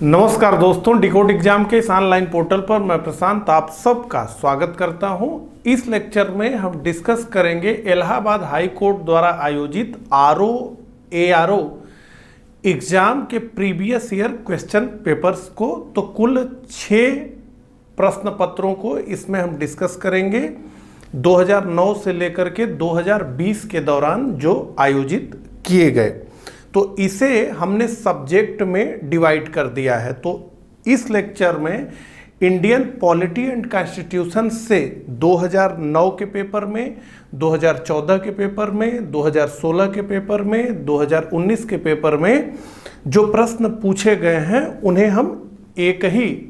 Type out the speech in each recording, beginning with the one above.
नमस्कार दोस्तों, decode exam के इस ऑनलाइन पोर्टल पर मैं प्रशांत आप सबका स्वागत करता हूं। इस लेक्चर में हम डिस्कस करेंगे इलाहाबाद हाई कोर्ट द्वारा आयोजित ARO एग्जाम के प्रीवियस ईयर क्वेश्चन पेपर्स को। तो कुल 6 प्रश्न पत्रों को इसमें हम डिस्कस करेंगे 2009 से लेकर के 2020 के दौरान जो आयोजित किए गए। तो इसे हमने सब्जेक्ट में डिवाइड कर दिया है। तो इस लेक्चर में इंडियन पॉलिटी एंड कॉन्स्टिट्यूशन से 2009 के पेपर में, 2014 के पेपर में, 2016 के पेपर में, 2019 के पेपर में जो प्रश्न पूछे गए हैं उन्हें हम एक ही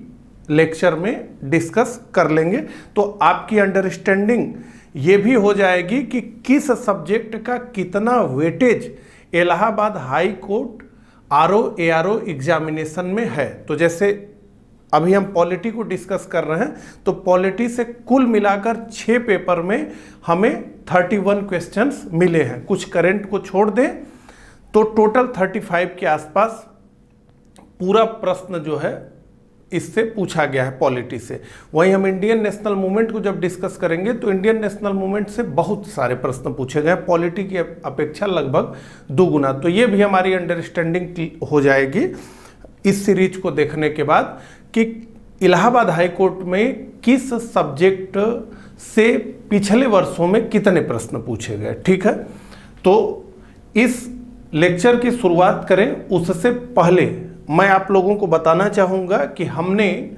लेक्चर में डिस्कस कर लेंगे। तो आपकी अंडरस्टैंडिंग ये भी हो जाएगी कि किस सब्जेक्ट का कितना weightage Allahabad high court ARO examination में है। तो जैसे अभी हम पॉलिटी को डिस्कस कर रहे हैं, तो पॉलिटी से कुल मिलाकर 6 पेपर में हमें 31 क्वेश्चंस मिले हैं। कुछ करंट को छोड़ दें तो टोटल 35 के आसपास पूरा प्रश्न जो है इससे पूछा गया है पॉलिटी से। वहीं हम इंडियन नेशनल मूवमेंट को जब डिस्कस करेंगे तो इंडियन नेशनल मूवमेंट से बहुत सारे प्रश्न पूछे गए, पॉलिटी की अपेक्षा लगभग 2 गुना। तो ये भी हमारी अंडरस्टैंडिंग हो जाएगी इस सीरीज को देखने के बाद कि इलाहाबाद हाई कोर्ट में किस सब्जेक्ट से पिछले वर्षों में कितने प्रश्न पूछे गए। ठीक है, तो इस लेक्चर की शुरुआत करें उससे पहले मैं आप लोगों को बताना चाहूँगा कि हमने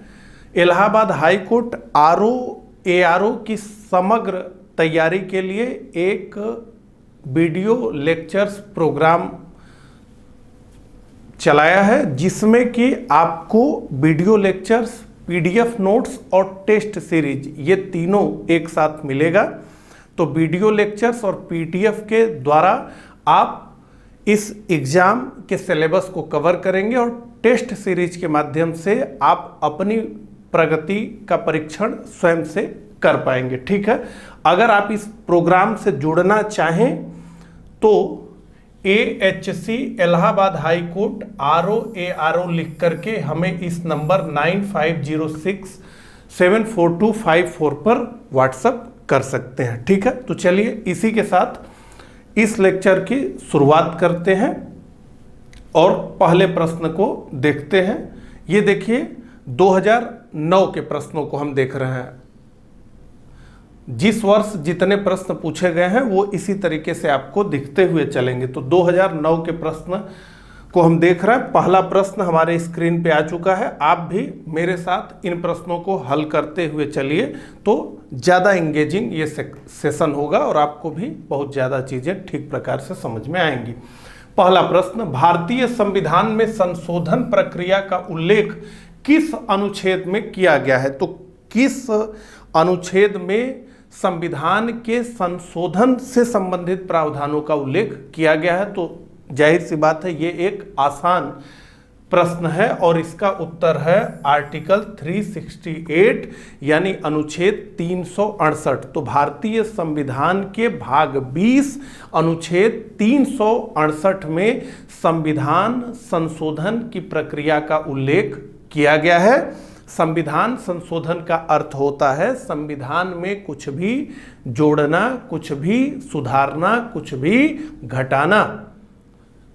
इलाहाबाद हाई कोर्ट ARO की समग्र तैयारी के लिए एक वीडियो लेक्चर्स प्रोग्राम चलाया है, जिसमें कि आपको वीडियो लेक्चर्स, PDF नोट्स और टेस्ट सीरीज ये तीनों एक साथ मिलेगा। तो वीडियो लेक्चर्स और PDF के द्वारा आप इस एग्ज़ाम के सिलेबस को कवर करेंगे और टेस्ट सीरीज के माध्यम से आप अपनी प्रगति का परीक्षण स्वयं से कर पाएंगे। ठीक है, अगर आप इस प्रोग्राम से जुड़ना चाहें तो AHC Allahabad high court ARO लिख करके हमें इस नंबर 9506742544 पर व्हाट्सएप कर सकते हैं। ठीक है, तो चलिए इसी के साथ इस लेक्चर की शुरुआत करते हैं और पहले प्रश्न को देखते हैं। ये देखिए 2009 के प्रश्नों को हम देख रहे हैं। जिस वर्ष जितने प्रश्न पूछे गए हैं वो इसी तरीके से आपको दिखते हुए चलेंगे। तो 2009 के प्रश्न को हम देख रहे हैं। पहला प्रश्न हमारे स्क्रीन पे आ चुका है। आप भी मेरे साथ इन प्रश्नों को हल करते हुए चलिए तो ज़्यादा इंगेजिंग ये सेशन होगा और आपको भी बहुत ज़्यादा चीज़ें ठीक प्रकार से समझ में आएंगी। पहला प्रश्न, भारतीय संविधान में संशोधन प्रक्रिया का उल्लेख किस अनुच्छेद में किया गया है? तो किस अनुच्छेद में संविधान के संशोधन से संबंधित प्रावधानों का उल्लेख किया गया है? तो जाहिर सी बात है ये एक आसान प्रश्न है और इसका उत्तर है आर्टिकल 368 यानी अनुच्छेद 368। तो भारतीय संविधान के भाग 20 अनुच्छेद 368 में संविधान संशोधन की प्रक्रिया का उल्लेख किया गया है। संविधान संशोधन का अर्थ होता है संविधान में कुछ भी जोड़ना, कुछ भी सुधारना, कुछ भी घटाना।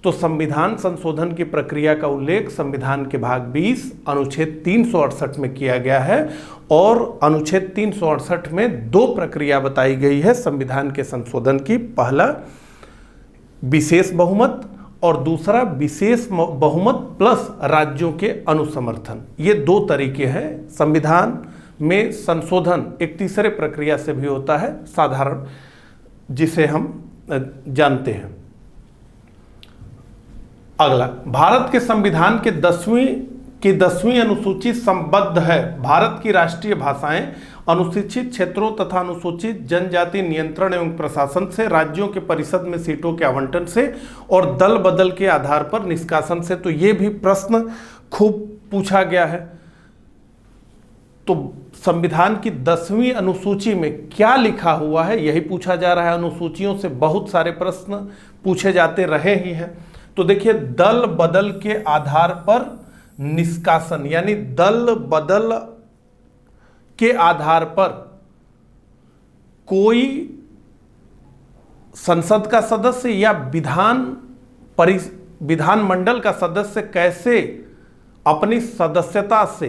तो संविधान संशोधन की प्रक्रिया का उल्लेख संविधान के भाग 20 अनुच्छेद 368 में किया गया है और अनुच्छेद 368 में 2 प्रक्रिया बताई गई है संविधान के संशोधन की। पहला विशेष बहुमत और दूसरा विशेष बहुमत प्लस राज्यों के अनुसमर्थन। ये 2 तरीके हैं। संविधान में संशोधन एक तीसरे प्रक्रिया से भी होता है साधारण, जिसे हम जानते हैं। अगला, भारत के संविधान के 10वीं अनुसूची संबद्ध है भारत की राष्ट्रीय भाषाएं, अनुसूचित क्षेत्रों तथा अनुसूचित जनजाति नियंत्रण एवं प्रशासन से, राज्यों के परिषद में सीटों के आवंटन से और दल बदल के आधार पर निष्कासन से। तो ये भी प्रश्न खूब पूछा गया है। तो संविधान की 10वीं अनुसूची में क्या लिखा हुआ है यही पूछा जा रहा है। अनुसूचियों से बहुत सारे प्रश्न पूछे जाते रहे ही हैं। तो देखिए, दल बदल के आधार पर निष्कासन यानी दल बदल के आधार पर कोई संसद का सदस्य या विधानमंडल का सदस्य कैसे अपनी सदस्यता से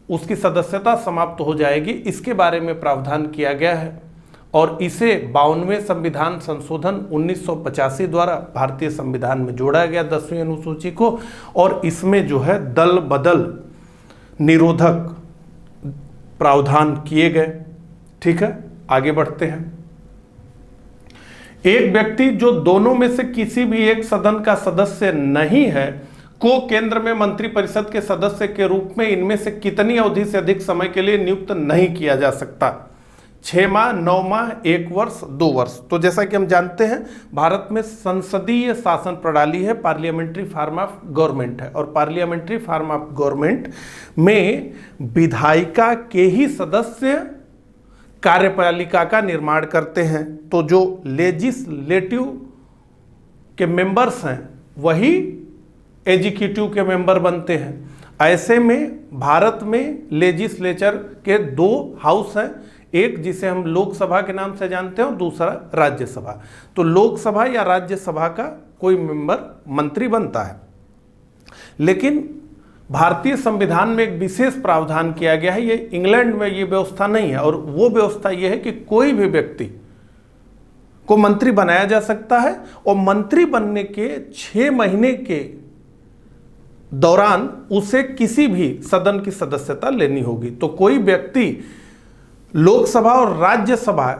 उसकी सदस्यता समाप्त हो जाएगी, इसके बारे में प्रावधान किया गया है। और इसे 52वें संविधान संशोधन 1985 द्वारा भारतीय संविधान में जोड़ा गया 10वीं अनुसूची को, और इसमें जो है दल बदल निरोधक प्रावधान किए गए। ठीक है, आगे बढ़ते हैं। एक व्यक्ति जो दोनों में से किसी भी एक सदन का सदस्य नहीं है को केंद्र में मंत्रिपरिषद के सदस्य के रूप में इनमें से कितनी अवधि से अधिक समय के लिए नियुक्त नहीं किया जा सकता? 6 माह, 9 माह, 1 वर्ष, 2 वर्ष। तो जैसा कि हम जानते हैं भारत में संसदीय शासन प्रणाली है, पार्लियामेंट्री फॉर्म ऑफ गवर्नमेंट है, और पार्लियामेंट्री फॉर्म ऑफ गवर्नमेंट में विधायिका के ही सदस्य कार्यपालिका का निर्माण करते हैं। तो जो लेजिस्लेटिव के मेंबर्स हैं वही एग्जीक्यूटिव के मेंबर बनते हैं। ऐसे में भारत में लेजिस्लेचर के 2 हाउस हैं, एक जिसे हम लोकसभा के नाम से जानते हैं और दूसरा राज्यसभा। तो लोकसभा या राज्यसभा का कोई मेंबर मंत्री बनता है, लेकिन भारतीय संविधान में एक विशेष प्रावधान किया गया है। ये इंग्लैंड में ये व्यवस्था नहीं है, और वो व्यवस्था ये है कि कोई भी व्यक्ति को मंत्री बनाया जा सकता है और मंत्री बनने के 6 महीने के दौरान उसे किसी भी सदन की सदस्यता लेनी होगी। तो कोई व्यक्ति लोकसभा और राज्यसभा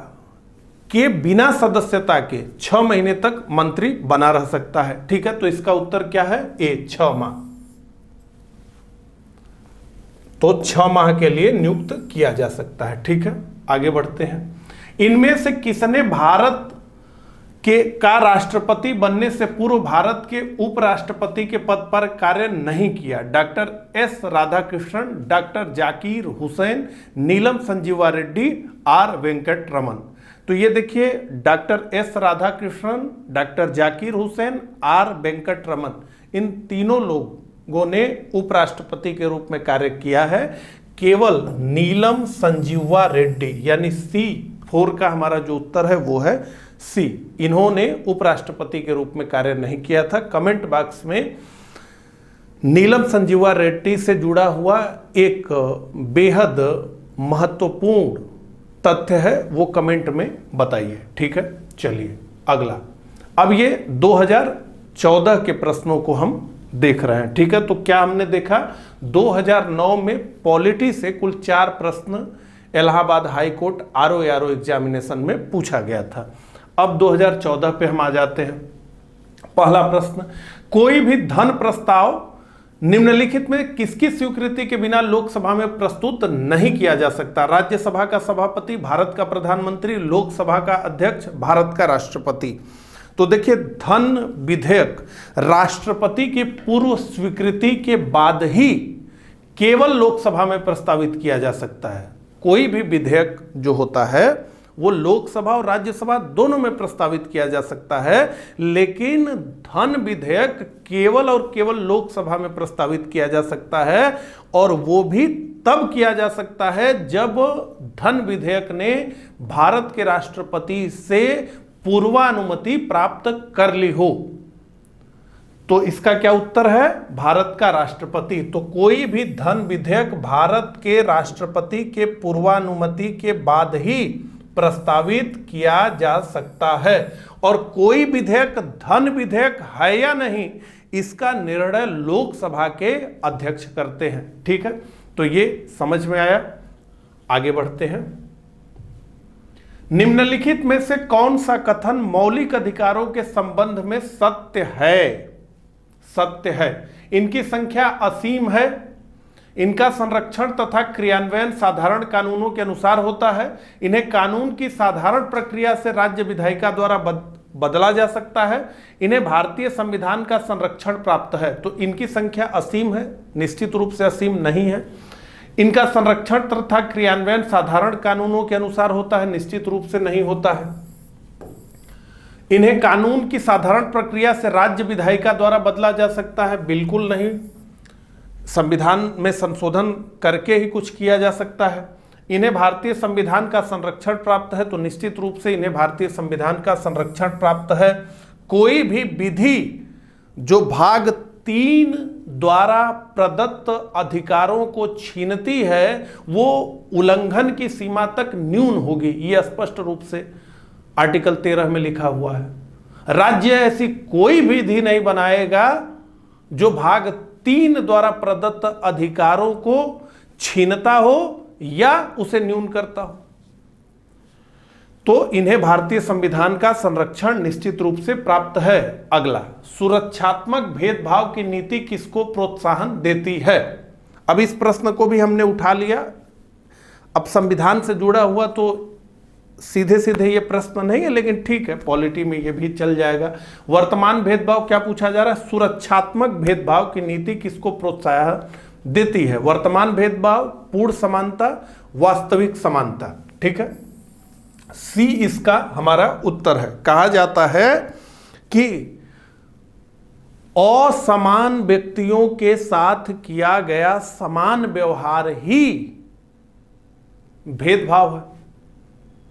के बिना सदस्यता के 6 महीने तक मंत्री बना रह सकता है। ठीक है, तो इसका उत्तर क्या है? ए, 6 माह। तो 6 माह के लिए नियुक्त किया जा सकता है। ठीक है, आगे बढ़ते हैं। इनमें से किसने भारत का राष्ट्रपति बनने से पूर्व भारत के उपराष्ट्रपति के पद पर कार्य नहीं किया? Doctor S Radhakrishnan, doctor Zakir Hussain, Neelam Sanjiva Reddy, R Venkat Raman. तो ये देखिए, doctor S Radhakrishnan, doctor Zakir Hussain, R Venkat Raman, इन तीनों लोगों ने उपराष्ट्रपति के रूप में कार्य किया है। केवल नीलम संजीवा रेड्डी यानी C4 का हमारा जो उत्तर है वो है सी, इन्होंने उपराष्ट्रपति के रूप में कार्य नहीं किया था। कमेंट बॉक्स में नीलम संजीवा रेड्डी से जुड़ा हुआ एक बेहद महत्वपूर्ण तथ्य है, वो कमेंट में बताइए। ठीक है, चलिए अगला। अब ये 2014 के प्रश्नों को हम देख रहे हैं। ठीक है, तो क्या हमने देखा? 2009 में पॉलिटी से कुल 4 प्रश्न Allahabad high court RO examination में पूछा गया था। अब 2014 पे हम आ जाते हैं। पहला प्रश्न, कोई भी धन प्रस्ताव निम्नलिखित में किसकी स्वीकृति के बिना लोकसभा में प्रस्तुत नहीं किया जा सकता? राज्यसभा का सभापति, भारत का प्रधानमंत्री, लोकसभा का अध्यक्ष, भारत का राष्ट्रपति। तो देखिए, धन विधेयक राष्ट्रपति की पूर्व स्वीकृति के बाद ही केवल लोकसभा में प्रस्तावित किया जा सकता है। कोई भी विधेयक जो होता है वो लोकसभा और राज्यसभा दोनों में प्रस्तावित किया जा सकता है, लेकिन धन विधेयक केवल और केवल लोकसभा में प्रस्तावित किया जा सकता है, और वो भी तब किया जा सकता है जब धन विधेयक ने भारत के राष्ट्रपति से पूर्वानुमति प्राप्त कर ली हो। तो इसका क्या उत्तर है? भारत का राष्ट्रपति। तो कोई भी धन विधेयक भारत के राष्ट्रपति के पूर्वानुमति के बाद ही प्रस्तावित किया जा सकता है, और कोई विधेयक धन विधेयक है या नहीं इसका निर्णय लोकसभा के अध्यक्ष करते हैं। ठीक है, तो ये समझ में आया। आगे बढ़ते हैं। निम्नलिखित में से कौन सा कथन मौलिक अधिकारों के संबंध में सत्य है? सत्य है। इनकी संख्या असीम है, इनका संरक्षण तथा क्रियान्वयन साधारण कानूनों के अनुसार होता है, इन्हें कानून की साधारण प्रक्रिया से राज्य विधायिका द्वारा बदला जा सकता है, इन्हें भारतीय संविधान का संरक्षण प्राप्त है। तो इनकी संख्या असीम है, निश्चित रूप से असीम नहीं है। इनका संरक्षण तथा क्रियान्वयन साधारण कानूनों के अनुसार होता है, निश्चित रूप से नहीं होता है। इन्हें कानून की साधारण प्रक्रिया से राज्य विधायिका द्वारा बदला जा सकता है, बिल्कुल नहीं। संविधान में संशोधन करके ही कुछ किया जा सकता है। इन्हें भारतीय संविधान का संरक्षण प्राप्त है, तो निश्चित रूप से इन्हें भारतीय संविधान का संरक्षण प्राप्त है। कोई भी विधि जो भाग 3 द्वारा प्रदत्त अधिकारों को छीनती है वो उल्लंघन की सीमा तक न्यून होगी, ये स्पष्ट रूप से आर्टिकल 13 में लिखा हुआ है। राज्य ऐसी कोई विधि नहीं बनाएगा जो भाग 3 द्वारा प्रदत्त अधिकारों को छीनता हो या उसे न्यून करता हो। तो इन्हें भारतीय संविधान का संरक्षण निश्चित रूप से प्राप्त है। अगला, सुरक्षात्मक भेदभाव की नीति किसको प्रोत्साहन देती है? अब इस प्रश्न को भी हमने उठा लिया। अब संविधान से जुड़ा हुआ तो सीधे सीधे ये प्रश्न नहीं है, लेकिन ठीक है, पॉलिटी में ये भी चल जाएगा। वर्तमान भेदभाव क्या पूछा जा रहा है? सुरक्षात्मक भेदभाव की नीति किसको प्रोत्साहन देती है? वर्तमान भेदभाव, पूर्ण समानता, वास्तविक समानता। ठीक है, सी इसका हमारा उत्तर है। कहा जाता है कि असमान व्यक्तियों के साथ किया गया समान व्यवहार ही भेदभाव है।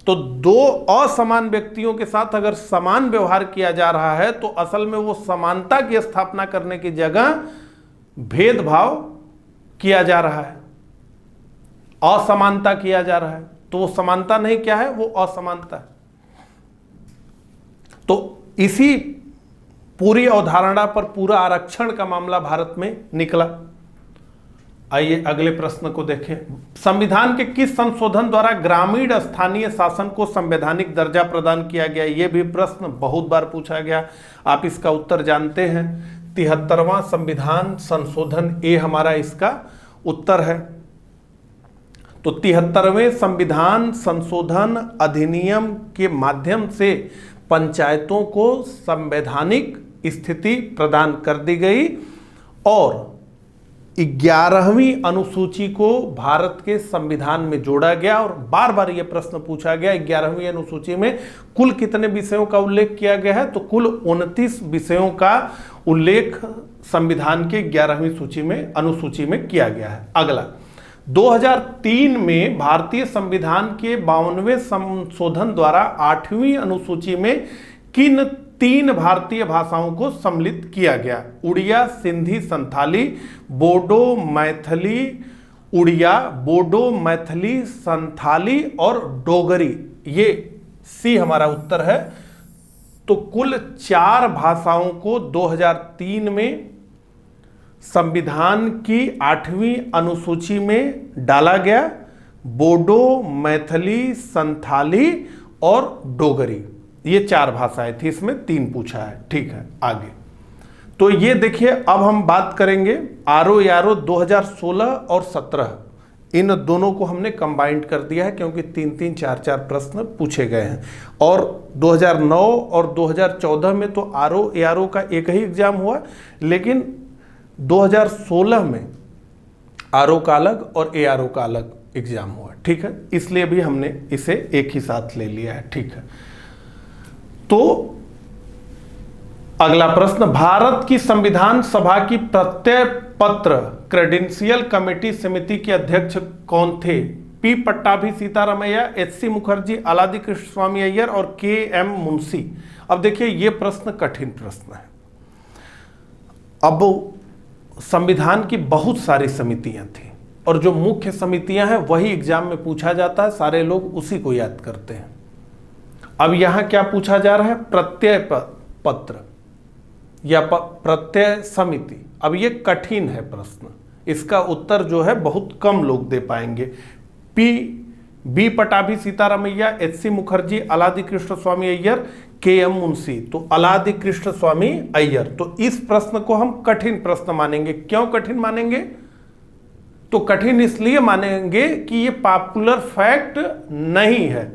तो दो असमान व्यक्तियों के साथ अगर समान व्यवहार किया जा रहा है तो असल में वो समानता की स्थापना करने की जगह भेदभाव किया जा रहा है, असमानता किया जा रहा है। तो वो समानता नहीं, क्या है? वो असमानता है। तो इसी पूरी अवधारणा पर पूरा आरक्षण का मामला भारत में निकला। आइए अगले प्रश्न को देखें। संविधान के किस संशोधन द्वारा ग्रामीण स्थानीय शासन को संवैधानिक दर्जा प्रदान किया गया? यह भी प्रश्न बहुत बार पूछा गया, आप इसका उत्तर जानते हैं। 73वां संविधान संशोधन, ये हमारा इसका उत्तर है। तो 73वें संविधान संशोधन अधिनियम के माध्यम से पंचायतों को संवैधानिक स्थिति प्रदान कर दी गई और 11वीं अनुसूची को भारत के संविधान में जोड़ा गया। और बार बार यह प्रश्न पूछा गया, 11वीं अनुसूची में कुल कितने विषयों का उल्लेख किया गया है? तो कुल 29 विषयों का उल्लेख संविधान के 11वीं सूची में, अनुसूची में किया गया है। अगला, 2003 में भारतीय संविधान के 52वें संशोधन द्वारा 8वीं अनुसूची में किन 3 भारतीय भाषाओं को सम्मिलित किया गया? उड़िया, सिंधी, संथाली, बोडो, मैथिली, उड़िया, बोडो, मैथिली, संथाली और डोगरी। ये सी हमारा उत्तर है। तो कुल 4 भाषाओं को 2003 में संविधान की 8वीं अनुसूची में डाला गया, बोडो, मैथिली, संथाली और डोगरी। ये 4 भाषाएं थी, इसमें 3 पूछा है। ठीक है, आगे तो ये देखिए, अब हम बात करेंगे आरओ यारो 2016 और 17, इन दोनों को हमने कंबाइंड कर दिया है क्योंकि 3-3, 4-4 प्रश्न पूछे गए हैं। और 2009 और 2014 में तो आरओ यारो का एक ही एग्जाम हुआ, लेकिन 2016 में आरओ का अलग और एआरओ का अलग एग्जाम हुआ। ठीक है, इसलिए भी हमने इसे एक ही साथ ले लिया है। ठीक है, तो अगला प्रश्न, भारत की संविधान सभा की प्रत्यय पत्र क्रेडेंशियल कमेटी समिति के अध्यक्ष कौन थे? पी पट्टाभी सीतारामैया, एच.सी. मुखर्जी, अलादी कृष्ण स्वामी अय्यर और के.एम. मुंशी। अब देखिए, ये प्रश्न कठिन प्रश्न है। अब संविधान की बहुत सारी समितियां थी और जो मुख्य समितियां हैं वही एग्जाम में पूछा जाता है, सारे लोग उसी को याद करते हैं। अब यहां क्या पूछा जा रहा है? प्रत्यय पत्र या प्रत्यय समिति। अब ये कठिन है प्रश्न, इसका उत्तर जो है बहुत कम लोग दे पाएंगे। बी पटाभी सीतारामैया, एच.सी. मुखर्जी, अलादी कृष्ण स्वामी अय्यर, के.एम. मुंशी। तो अलादी कृष्ण स्वामी अय्यर। तो इस प्रश्न को हम कठिन प्रश्न मानेंगे। क्यों कठिन मानेंगे? तो कठिन इसलिए मानेंगे कि ये पॉपुलर फैक्ट नहीं है।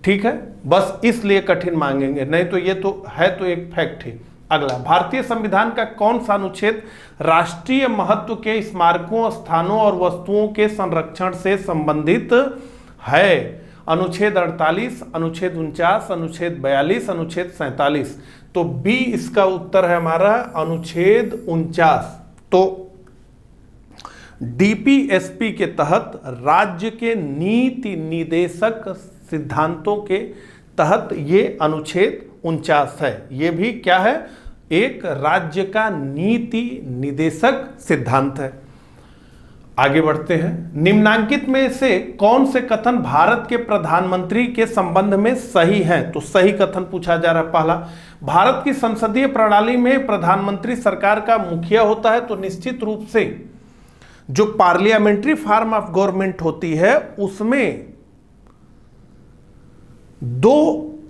ठीक है, बस इसलिए कठिन मांगेंगे, नहीं तो ये तो है तो एक फैक्ट ही। अगला, भारतीय संविधान का कौन सा अनुच्छेद राष्ट्रीय महत्व के स्मारकों, स्थानों और वस्तुओं के संरक्षण से संबंधित है? अनुच्छेद 48, अनुच्छेद 49, अनुच्छेद 42, अनुच्छेद 47। तो बी इसका उत्तर है हमारा अनुच्छेद 49। तो डीपीएसपी के तहत राज्य के नीति निदेशक सिद्धांतों के तहत ये अनुच्छेद 49 है। ये भी क्या है? एक राज्य का नीति निदेशक सिद्धांत है। आगे बढ़ते हैं। निम्नांकित में से कौन से कथन भारत के प्रधानमंत्री के संबंध में सही हैं? तो सही कथन पूछा जा रहा है। पहला, भारत की संसदीय प्रणाली में प्रधानमंत्री सरकार का मुखिया होता है। तो निश्चित रूप से जो पार्लियामेंट्री फॉर्म ऑफ गवर्नमेंट होती है उसमें दो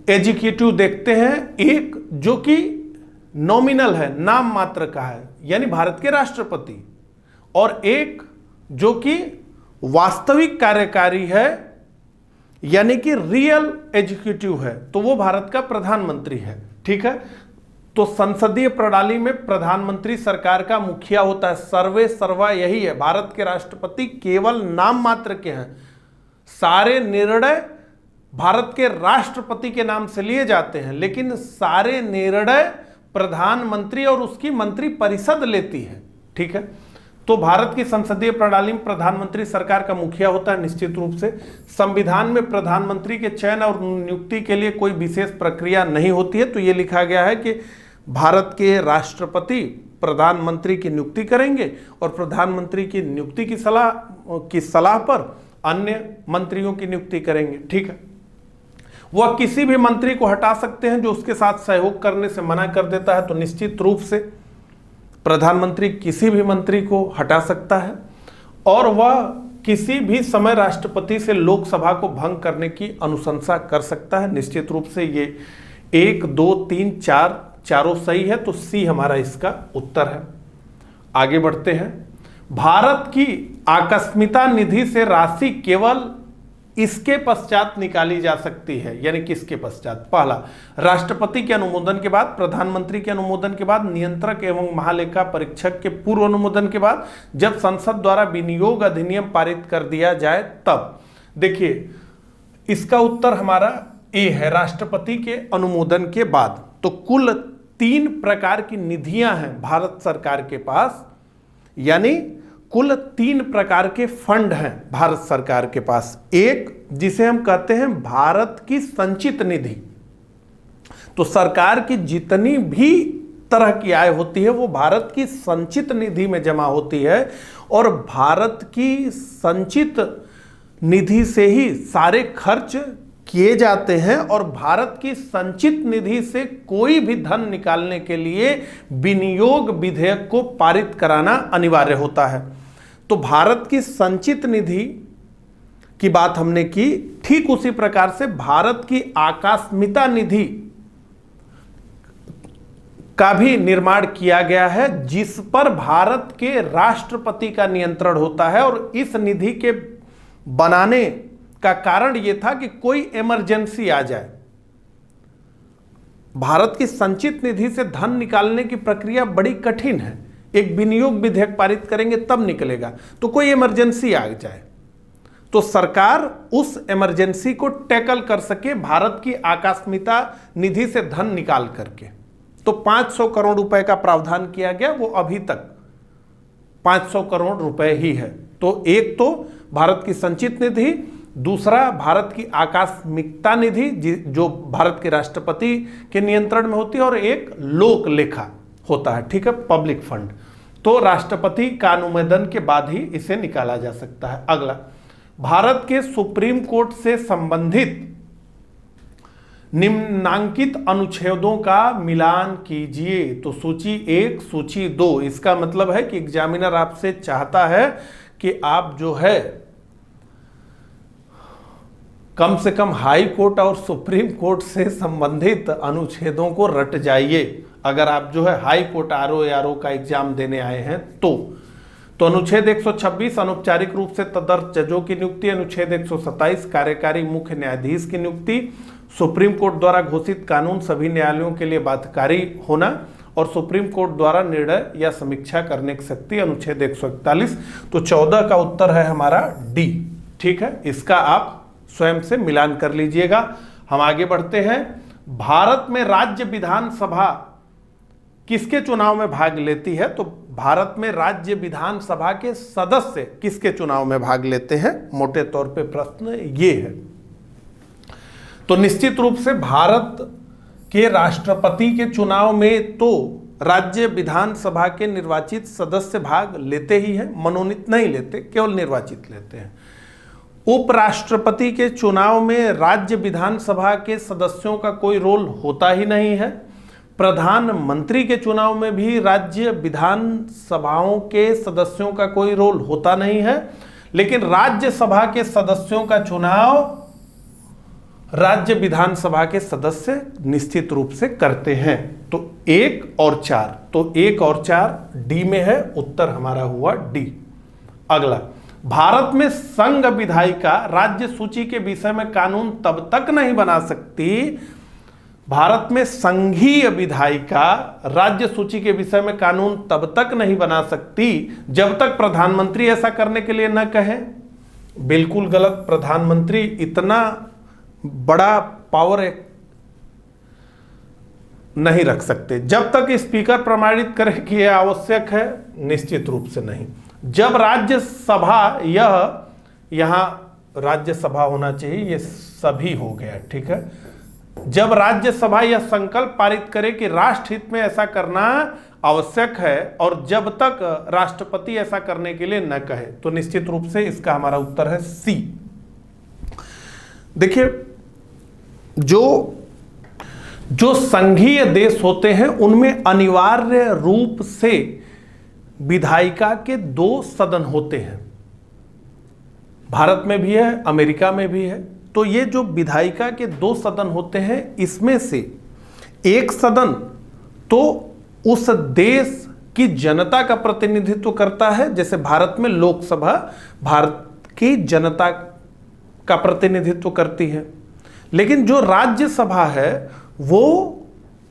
एग्जीक्यूटिव देखते हैं, एक जो कि नॉमिनल है, नाम मात्र का है, यानी भारत के राष्ट्रपति, और एक जो कि वास्तविक कार्यकारी है, यानी कि रियल एग्जीक्यूटिव है, तो वो भारत का प्रधानमंत्री है। ठीक है, तो संसदीय प्रणाली में प्रधानमंत्री सरकार का मुखिया होता है। सर्वे सर्वा यही है, भारत के राष्ट्रपति केवल नाम मात्र के हैं। सारे निर्णय भारत के राष्ट्रपति के नाम से लिए जाते हैं, लेकिन सारे निर्णय प्रधानमंत्री और उसकी मंत्री परिषद लेती है। ठीक है, तो भारत की संसदीय प्रणाली में प्रधानमंत्री सरकार का मुखिया होता है। निश्चित रूप से संविधान में प्रधानमंत्री के चयन और नियुक्ति के लिए कोई विशेष प्रक्रिया नहीं होती है। तो ये लिखा गया है कि भारत के राष्ट्रपति प्रधानमंत्री की नियुक्ति करेंगे और प्रधानमंत्री की नियुक्ति की सलाह पर अन्य मंत्रियों की नियुक्ति करेंगे। ठीक है, वह किसी भी मंत्री को हटा सकते हैं जो उसके साथ सहयोग करने से मना कर देता है। तो निश्चित रूप से प्रधानमंत्री किसी भी मंत्री को हटा सकता है और वह किसी भी समय राष्ट्रपति से लोकसभा को भंग करने की अनुशंसा कर सकता है। निश्चित रूप से ये 1, 2, 3, 4 चारों सही है, तो सी हमारा इसका उत्तर है। आगे बढ़ते हैं। भारत की आकस्मिकता निधि से राशि केवल इसके पश्चात निकाली जा सकती है, यानी किसके पश्चात? पहला, राष्ट्रपति के अनुमोदन के बाद, प्रधानमंत्री के अनुमोदन के बाद, नियंत्रक एवं महालेखा परीक्षक के पूर्व अनुमोदन के बाद, जब संसद द्वारा विनियोग अधिनियम पारित कर दिया जाए तब। देखिए, इसका उत्तर हमारा ए है, राष्ट्रपति के अनुमोदन के बाद। तो कुल 3 प्रकार की निधियां हैं भारत सरकार के पास, यानी कुल 3 प्रकार के फंड हैं भारत सरकार के पास। एक जिसे हम कहते हैं भारत की संचित निधि, तो सरकार की जितनी भी तरह की आय होती है वो भारत की संचित निधि में जमा होती है, और भारत की संचित निधि से ही सारे खर्च किए जाते हैं, और भारत की संचित निधि से कोई भी धन निकालने के लिए विनियोग विधेयक को पारित कराना अनिवार्य होता है। तो भारत की संचित निधि की बात हमने की, ठीक उसी प्रकार से भारत की आकस्मिकता निधि का भी निर्माण किया गया है, जिस पर भारत के राष्ट्रपति का नियंत्रण होता है। और इस निधि के बनाने का कारण यह था कि कोई इमरजेंसी आ जाए। भारत की संचित निधि से धन निकालने की प्रक्रिया बड़ी कठिन है, एक विनियोग विधेयक पारित करेंगे तब निकलेगा, तो कोई इमरजेंसी आ जाए तो सरकार उस इमरजेंसी को टैकल कर सके भारत की आकस्मिकता निधि से धन निकाल करके। तो 500 करोड़ रुपए का प्रावधान किया गया, वो अभी तक 500 करोड़ रुपए ही है। तो एक तो भारत की संचित निधि, दूसरा भारत की आकस्मिकता निधि जो भारत के राष्ट्रपति के नियंत्रण में होती है, और एक लोक लेखा होता है। ठीक है, पब्लिक फंड। तो राष्ट्रपति का अनुमोदन के बाद ही इसे निकाला जा सकता है। अगला, भारत के सुप्रीम कोर्ट से संबंधित निम्नांकित अनुच्छेदों का मिलान कीजिए। तो सूची 1, सूची 2, इसका मतलब है कि एग्जामिनर आपसे चाहता है कि आप जो है कम से कम हाई कोर्ट और सुप्रीम कोर्ट से संबंधित अनुच्छेदों को रट जाइए, अगर आप जो है हाई कोर्ट आरओ का एग्जाम देने आए हैं तो अनुच्छेद 126 अनौपचारिक रूप से तदर्थ जजों की नियुक्ति, अनुच्छेद 127 कार्यकारी मुख्य न्यायाधीश की नियुक्ति, सुप्रीम कोर्ट द्वारा घोषित कानून सभी न्यायालयों के लिए बाध्यकारी होना, और सुप्रीम कोर्ट द्वारा निर्णय या समीक्षा करने की शक्ति, अनुच्छेद 141। तो 14 का उत्तर है हमारा डी। ठीक है, इसका आप स्वयं से मिलान कर लीजिएगा। हम आगे बढ़ते हैं। भारत में राज्य विधानसभा किसके चुनाव में भाग लेती है? तो भारत में राज्य विधानसभा के सदस्य किसके चुनाव में भाग लेते हैं? मोटे तौर पे प्रश्न ये है। तो निश्चित रूप से भारत के राष्ट्रपति के चुनाव में तो राज्य विधानसभा के निर्वाचित सदस्य भाग लेते ही हैं, मनोनीत नहीं लेते, केवल निर्वाचित लेते हैं। उपराष्ट्रपति के चुनाव में राज्य विधानसभा के सदस्यों का कोई रोल होता ही नहीं है। प्रधानमंत्री के चुनाव में भी राज्य विधानसभाओं के सदस्यों का कोई रोल होता नहीं है, लेकिन राज्यसभा के सदस्यों का चुनाव राज्य विधानसभा के सदस्य निश्चित रूप से करते हैं। तो 1 और 4, तो 1 और 4 डी में है, उत्तर हमारा हुआ डी। अगला, भारत में संघ विधायिका राज्य सूची के विषय में कानून तब तक नहीं बना सकती, भारत में संघीय विधायिका राज्य सूची के विषय में कानून तब तक नहीं बना सकती जब तक प्रधानमंत्री ऐसा करने के लिए न कहे। बिल्कुल गलत। प्रधानमंत्री इतना बड़ा पावर नहीं रख सकते जब तक स्पीकर प्रमाणित करे कि यह आवश्यक है, निश्चित रूप से नहीं। जब राज्यसभा, यहां राज्यसभा होना चाहिए, ये सभी हो गया, ठीक है। जब राज्यसभा यह संकल्प पारित करे कि राष्ट्र हित में ऐसा करना आवश्यक है और जब तक राष्ट्रपति ऐसा करने के लिए न कहे, तो निश्चित रूप से इसका हमारा उत्तर है सी। देखिए, जो संघीय देश होते हैं उनमें अनिवार्य रूप से विधायिका के 2 सदन होते हैं। भारत में भी है, अमेरिका में भी है। तो ये जो विधायिका के 2 सदन होते हैं, इसमें से एक सदन तो उस देश की जनता का प्रतिनिधित्व करता है, जैसे भारत में लोकसभा भारत की जनता का प्रतिनिधित्व करती है, लेकिन जो राज्यसभा है वो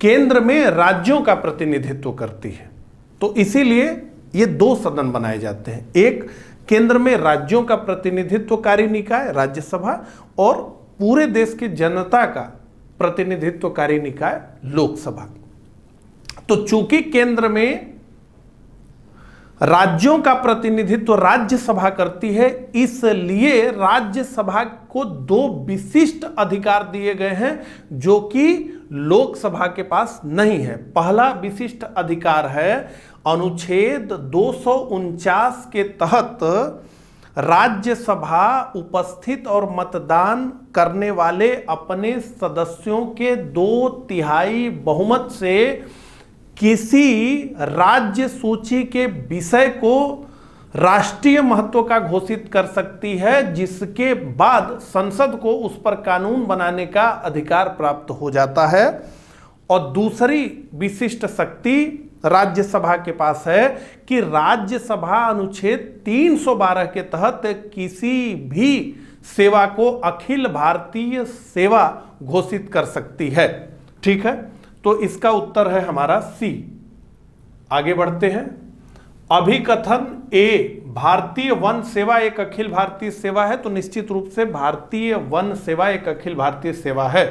केंद्र में राज्यों का प्रतिनिधित्व करती है। तो इसीलिए ये 2 सदन बनाए जाते हैं, एक केंद्र में राज्यों का प्रतिनिधित्वकारी निकाय राज्यसभा और पूरे देश की जनता का प्रतिनिधित्वकारी निकाय लोकसभा। तो चूंकि केंद्र में राज्यों का प्रतिनिधित्व राज्यसभा करती है, इसलिए राज्यसभा को 2 विशिष्ट अधिकार दिए गए हैं जो कि लोकसभा के पास नहीं है। पहला विशिष्ट अधिकार है अनुच्छेद 249 के तहत राज्यसभा उपस्थित और मतदान करने वाले अपने सदस्यों के 2/3 बहुमत से किसी राज्य सूची के विषय को राष्ट्रीय महत्व का घोषित कर सकती है, जिसके बाद संसद को उस पर कानून बनाने का अधिकार प्राप्त हो जाता है। और दूसरी विशिष्ट शक्ति राज्यसभा के पास है कि राज्यसभा अनुच्छेद 312 के तहत किसी भी सेवा को अखिल भारतीय सेवा घोषित कर सकती है। ठीक है, तो इसका उत्तर है हमारा सी। आगे बढ़ते हैं। अभिकथन ए, भारतीय वन सेवा एक अखिल भारतीय सेवा है, तो निश्चित रूप से भारतीय वन सेवा एक अखिल भारतीय सेवा है।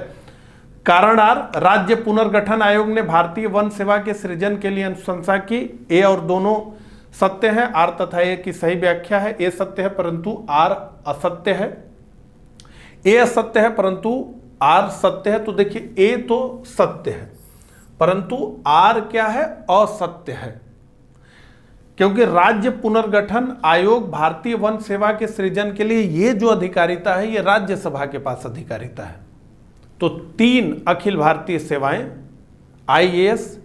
कारण आर, राज्य पुनर्गठन आयोग ने भारतीय वन सेवा के सृजन के लिए अनुशंसा की। ए और दोनों सत्य है, आर तथा ए की सही व्याख्या है। ए सत्य है परंतु आर असत्य है। ए असत्य है परंतु आर सत्य है। तो देखिए, ए तो सत्य है परंतु आर क्या है? असत्य है, क्योंकि राज्य पुनर्गठन आयोग भारतीय वन सेवा के सृजन के लिए ये जो अधिकारिता है ये राज्यसभा के पास अधिकारिता है। तो 3 अखिल भारतीय सेवाएं, आईएएस,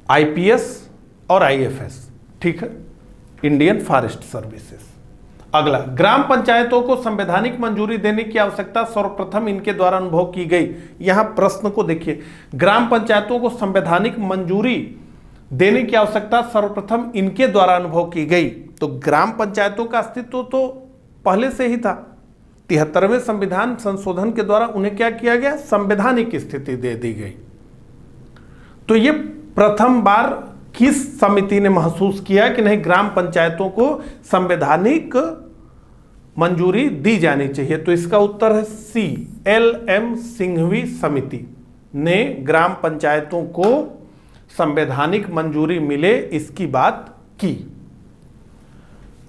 आईपीएस और आईएफएस, ठीक है, इंडियन फॉरेस्ट सर्विसेज। अगला, ग्राम पंचायतों को संवैधानिक मंजूरी देने की आवश्यकता सर्वप्रथम इनके द्वारा अनुभव की गई। यहां प्रश्न को देखिए, ग्राम पंचायतों को संवैधानिक मंजूरी देने की आवश्यकता सर्वप्रथम इनके द्वारा अनुभव की गई। तो ग्राम पंचायतों का अस्तित्व तो पहले से ही था। 73वें संविधान संशोधन के द्वारा उन्हें क्या किया गया? संवैधानिक स्थिति दे दी गई। तो ये प्रथम बार किस समिति ने महसूस किया कि नहीं, ग्राम पंचायतों को संवैधानिक मंजूरी दी जानी चाहिए? तो इसका उत्तर है सी, LM सिंघवी समिति ने ग्राम पंचायतों को संवैधानिक मंजूरी मिले इसकी बात की।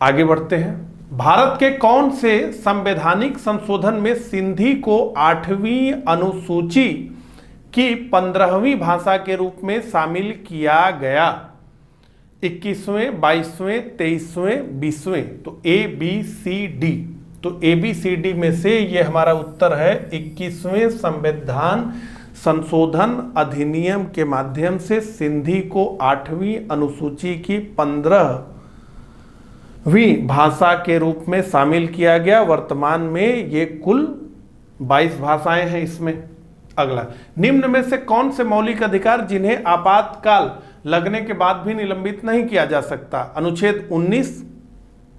आगे बढ़ते हैं। भारत के कौन से संवैधानिक संशोधन में सिंधी को 8वीं अनुसूची की 15वीं भाषा के रूप में शामिल किया गया? 21वें, 22वें, 23वें, 20वें। तो ए बी सी डी। तो ए बी सी डी में से ये हमारा उत्तर है 21वें संविधान संशोधन अधिनियम के माध्यम से सिंधी को 8वीं अनुसूची की 15वीं भाषा के रूप में शामिल किया गया। वर्तमान में ये कुल 22 भाषाएं हैं इसमें। अगला, निम्न में से कौन से मौलिक अधिकार जिन्हें आपातकाल लगने के बाद भी निलंबित नहीं किया जा सकता? अनुच्छेद 19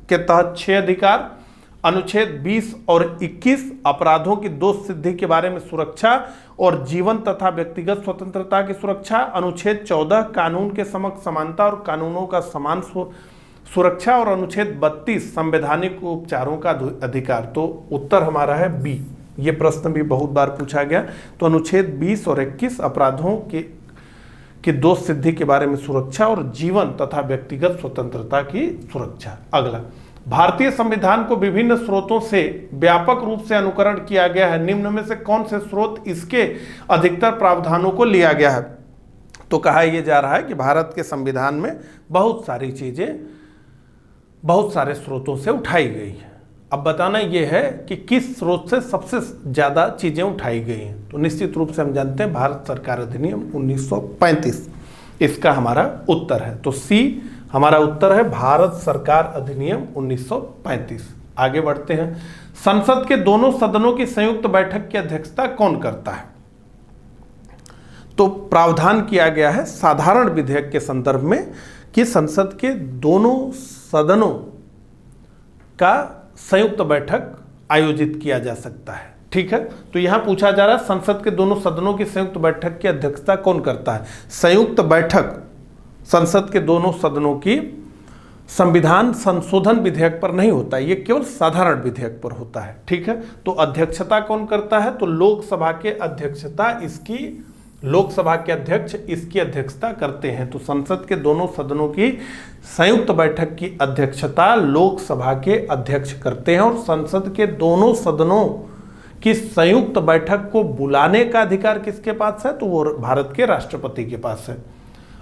के तहत 6 अधिकार, अनुच्छेद 20 और 21 अपराधों की दोष सिद्धि के बारे में सुरक्षा और जीवन तथा व्यक्तिगत स्वतंत्रता की सुरक्षा, अनुच्छेद 14 कानून के समक्ष समानता और कानूनों का समान सुरक्षा और अनुच्छेद 32 संवैधानिक उपचारों का अधिकार। तो उत्तर हमारा है बी। ये प्रश्न भी बहुत बार पूछा गया। तो अनुच्छेद 20 और 21 अपराधों के दोष सिद्धि के बारे में सुरक्षा और जीवन तथा व्यक्तिगत स्वतंत्रता की सुरक्षा। अगला, भारतीय संविधान को विभिन्न स्रोतों से व्यापक रूप से अनुकरण किया गया है। निम्न में से कौन से स्रोत इसके अधिकतर प्रावधानों को लिया गया है? तो कहा यह जा रहा है कि भारत के संविधान में बहुत सारी चीजें बहुत सारे स्रोतों से उठाई गई है। अब बताना यह है कि किस स्रोत से सबसे ज्यादा चीजें उठाई गई हैं। तो निश्चित रूप से हम जानते हैं भारत सरकार अधिनियम 1935 इसका हमारा उत्तर है। तो सी हमारा उत्तर है, भारत सरकार अधिनियम 1935। आगे बढ़ते हैं। संसद के दोनों सदनों की संयुक्त बैठक की अध्यक्षता कौन करता है? तो प्रावधान किया गया है साधारण विधेयक के संदर्भ में कि संसद के दोनों सदनों का संयुक्त बैठक आयोजित किया जा सकता है। ठीक है, तो यहां पूछा जा रहा है संसद के दोनों सदनों की संयुक्त बैठक की अध्यक्षता कौन करता है? संयुक्त बैठक संसद के दोनों सदनों की संविधान संशोधन विधेयक पर नहीं होता है, ये केवल साधारण विधेयक पर होता है। ठीक है, तो अध्यक्षता कौन करता है? तो लोकसभा के लोकसभा के अध्यक्ष इसकी अध्यक्षता करते हैं। तो संसद के दोनों सदनों की संयुक्त बैठक की अध्यक्षता लोकसभा के अध्यक्ष करते हैं और संसद के दोनों सदनों की संयुक्त बैठक को बुलाने का अधिकार किसके पास है? तो वो भारत के राष्ट्रपति के पास है।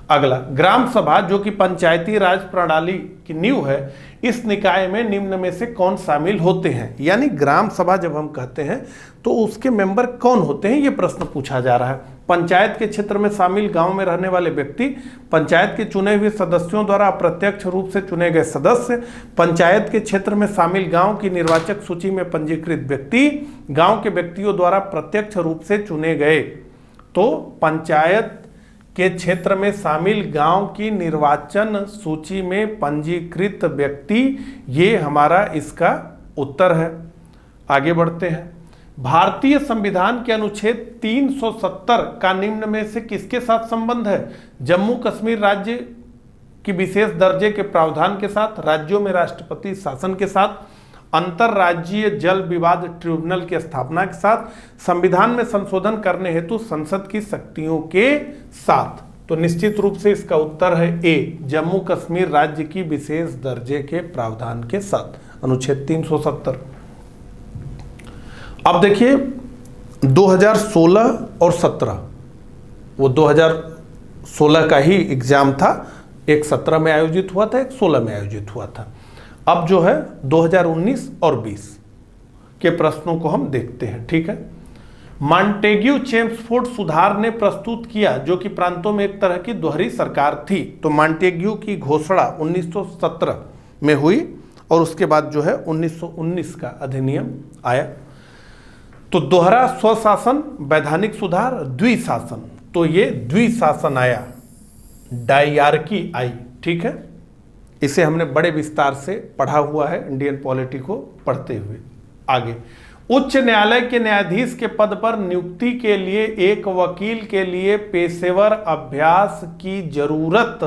अगला, ग्राम सभा जो कि पंचायती राज प्रणाली की नींव है, इस निकाय में निम्न में से कौन शामिल होते हैं? यानी ग्राम सभा जब हम कहते हैं तो उसके मेंबर कौन होते हैं, ये प्रश्न पूछा जा रहा है। पंचायत के क्षेत्र में शामिल गांव में रहने वाले व्यक्ति, पंचायत के चुने हुए सदस्यों द्वारा अप्रत्यक्ष रूप से चुने गए सदस्य, पंचायत के क्षेत्र में शामिल गांव की निर्वाचक सूची में पंजीकृत व्यक्ति, गांव के व्यक्तियों द्वारा प्रत्यक्ष रूप से चुने गए। तो पंचायत के क्षेत्र में शामिल गांव की निर्वाचन सूची में पंजीकृत व्यक्ति, ये हमारा इसका उत्तर है। आगे बढ़ते हैं। भारतीय संविधान के अनुच्छेद 370 का निम्न में से किसके साथ संबंध है? जम्मू कश्मीर राज्य की विशेष दर्जे के प्रावधान के साथ, राज्यों में राष्ट्रपति शासन के साथ, अंतरराज्यीय जल विवाद ट्रिब्यूनल की स्थापना के साथ, संविधान में संशोधन करने हेतु संसद की शक्तियों के साथ। तो निश्चित रूप से इसका उत्तर है ए, जम्मू कश्मीर राज्य की विशेष दर्जे के प्रावधान के साथ, अनुच्छेद 370। अब देखिए 2016 और 17, वो 2016 का ही एग्जाम था, एक 17 में आयोजित हुआ था, एक 16 में आयोजित हुआ था। अब जो है 2019 और 20 के प्रश्नों को हम देखते हैं। ठीक है, मॉन्टेग्यू चेम्सफोर्ड सुधार ने प्रस्तुत किया जो कि प्रांतों में एक तरह की दोहरी सरकार थी। तो मॉन्टेग्यू की घोषणा 1917 में हुई और उसके बाद जो है 1919 का अधिनियम आया। तो दोहरा स्वशासन, वैधानिक सुधार, द्विशासन, तो ये द्विशासन आया, डायआर्की आई। ठीक है, इसे हमने बड़े विस्तार से पढ़ा हुआ है इंडियन पॉलिटी को पढ़ते हुए। आगे, उच्च न्यायालय के न्यायाधीश के पद पर नियुक्ति के लिए एक वकील के लिए पेशेवर अभ्यास की जरूरत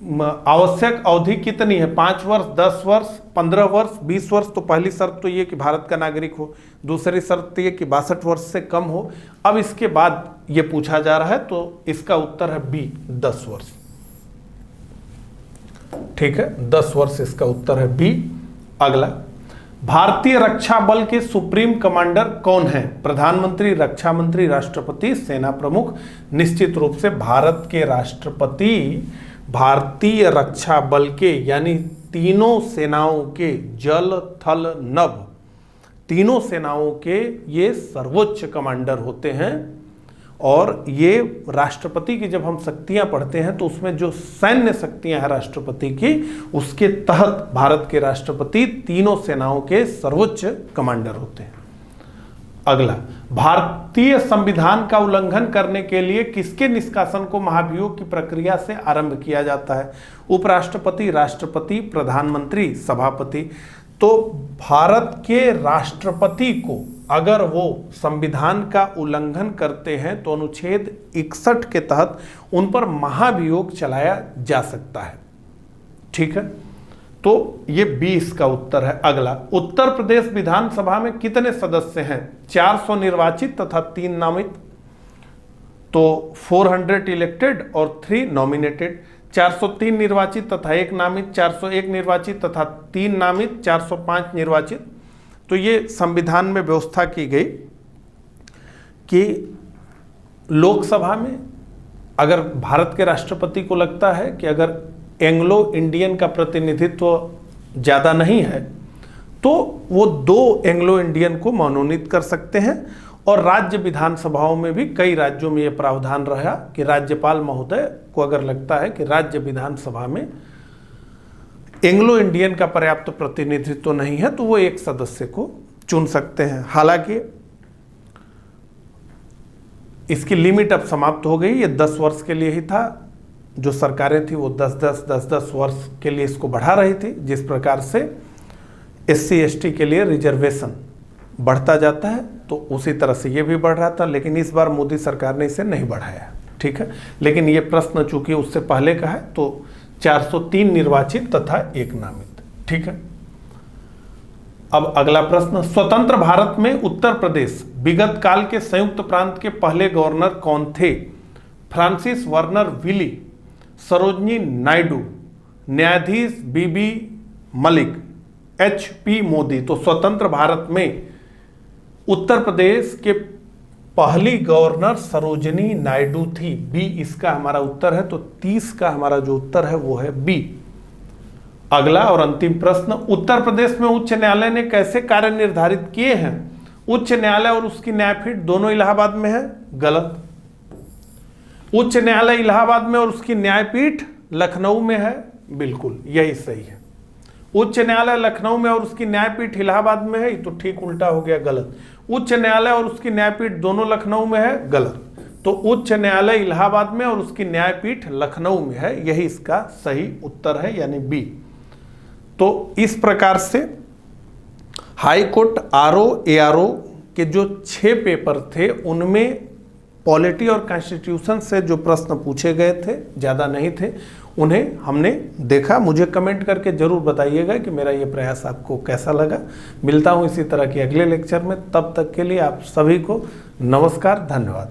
आवश्यक अवधि कितनी है? 5 वर्ष, 10 वर्ष, 15 वर्ष, 20 वर्ष। तो पहली शर्त तो ये कि भारत का नागरिक हो, दूसरी शर्त ये कि 62 वर्ष से कम हो। अब इसके बाद ये पूछा जा रहा है, तो इसका उत्तर है बी, 10 वर्ष। ठीक है, 10 वर्ष इसका उत्तर है बी। अगला, भारतीय रक्षा बल के सुप्रीम कमांडर कौन है? प्रधानमंत्री, रक्षा मंत्री, राष्ट्रपति, सेना प्रमुख। निश्चित रूप से भारत के राष्ट्रपति भारतीय रक्षा बल के यानी तीनों सेनाओं के, जल थल नभ, तीनों सेनाओं के ये सर्वोच्च कमांडर होते हैं। और ये राष्ट्रपति की जब हम शक्तियां पढ़ते हैं तो उसमें जो सैन्य शक्तियां हैं राष्ट्रपति की, उसके तहत भारत के राष्ट्रपति तीनों सेनाओं के सर्वोच्च कमांडर होते हैं। अगला, भारतीय संविधान का उल्लंघन करने के लिए किसके निष्कासन को महाभियोग की प्रक्रिया से आरंभ किया जाता है? उपराष्ट्रपति, राष्ट्रपति, प्रधानमंत्री, सभापति। तो भारत के राष्ट्रपति को अगर वो संविधान का उल्लंघन करते हैं तो अनुच्छेद 61 के तहत उन पर महाभियोग चलाया जा सकता है। ठीक है, तो ये 20 का उत्तर है। अगला, उत्तर प्रदेश विधानसभा में कितने सदस्य हैं? 400 निर्वाचित तथा 3 नामित। तो 400 इलेक्टेड और 3 नॉमिनेटेड। 403 निर्वाचित तथा 1 नामित, 401 निर्वाचित तथा 3 नामित, 405 निर्वाचित। तो ये संविधान में व्यवस्था की गई कि लोकसभा में अगर भारत के राष्ट्रपति को लगता है कि अगर एंग्लो इंडियन का प्रतिनिधित्व ज़्यादा नहीं है तो वो 2 एंग्लो इंडियन को मनोनीत कर सकते हैं। और राज्य विधानसभाओं में भी कई राज्यों में ये प्रावधान रहा कि राज्यपाल महोदय को अगर लगता है कि राज्य विधानसभा में एंग्लो इंडियन का पर्याप्त प्रतिनिधित्व नहीं है तो वो 1 सदस्य को चुन सकते हैं। हालांकि इसकी लिमिट अब समाप्त हो गई, ये 10 वर्ष के लिए ही था। जो सरकारें थी वो 10-10 वर्ष के लिए इसको बढ़ा रही थी। जिस प्रकार से SC ST के लिए रिजर्वेशन बढ़ता जाता है तो उसी तरह से ये भी बढ़ रहा था, लेकिन इस बार मोदी सरकार ने इसे नहीं बढ़ाया। ठीक है, लेकिन ये प्रश्न चूंकि उससे पहले का है तो 403 निर्वाचित तथा 1 नामित। ठीक है, अब अगला प्रश्न, स्वतंत्र भारत में उत्तर प्रदेश विगत काल के संयुक्त प्रांत के पहले गवर्नर कौन थे? Francis Verner Wylie, Sarojini Naidu, न्यायाधीश BB मलिक, HP मोदी। तो स्वतंत्र भारत में उत्तर प्रदेश के पहली गवर्नर सरोजनी नायडू थी। बी इसका हमारा उत्तर है। तो 30 का हमारा जो उत्तर है वो है बी। अगला और अंतिम प्रश्न, उत्तर प्रदेश में उच्च न्यायालय ने कैसे कार्य निर्धारित किए हैं? उच्च न्यायालय और उसकी न्यायपीठ दोनों इलाहाबाद में है। गलत। उच्च न्यायालय इलाहाबाद में और उसकी न्यायपीठ लखनऊ में है। बिल्कुल यही सही है। उच्च न्यायालय लखनऊ में और उसकी न्यायपीठ इलाहाबाद में है, तो ठीक उल्टा हो गया, गलत। उच्च न्यायालय और उसकी न्यायपीठ दोनों लखनऊ में है, गलत। तो उच्च न्यायालय इलाहाबाद में और उसकी न्यायपीठ लखनऊ में है, यही इसका सही उत्तर है, यानी बी। तो इस प्रकार से हाई कोर्ट RO ARO के जो 6 पेपर थे उनमें पॉलिटी और कॉन्स्टिट्यूशन से जो प्रश्न पूछे गए थे, ज़्यादा नहीं थे, उन्हें हमने देखा। मुझे कमेंट करके ज़रूर बताइएगा कि मेरा ये प्रयास आपको कैसा लगा। मिलता हूँ इसी तरह के अगले लेक्चर में, तब तक के लिए आप सभी को नमस्कार, धन्यवाद।